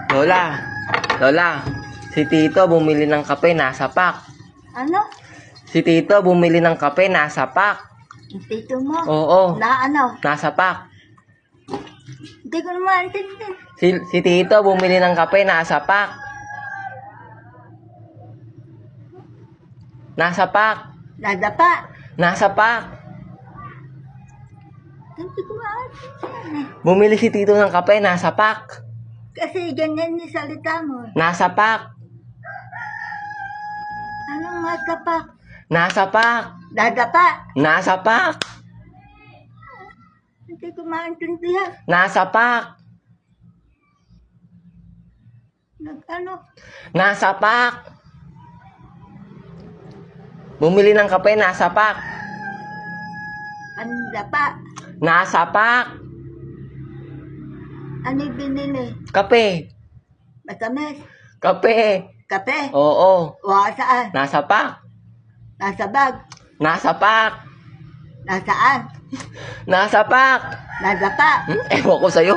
Lola, Lola, si Tito bumili ng kape, nasa pack. Ano? Si Tito bumili ng kape, nasa pack. Yung tito mo? Oo, Na ano? nasa pack. Hindi ko naman intindi. Si Tito bumili ng kape, nasa pack. Nasa pack. Nadapa. Nasa pack. Hindi ko maintindihan eh. Bumili si Tito ng kape, nasa pack. Kasi ganyan yung salita mo. Nasa pack. Anong nadapa? Nasa pack. Nadapa. Nasa pack. Hindi ko maintindihan. Nasa pack. Nag-ano? Nasa pack. Bumili ng kape, nasa pack. Anong dapa? Nasa pack. Ano yung binili? Kape. Matamis? Kape. Kape? Oo. O saan? Nasa pack. Nasa bag? Nasa pack. Nasaan? Nasa pack. Nadapa? Ewan ko sa'yo.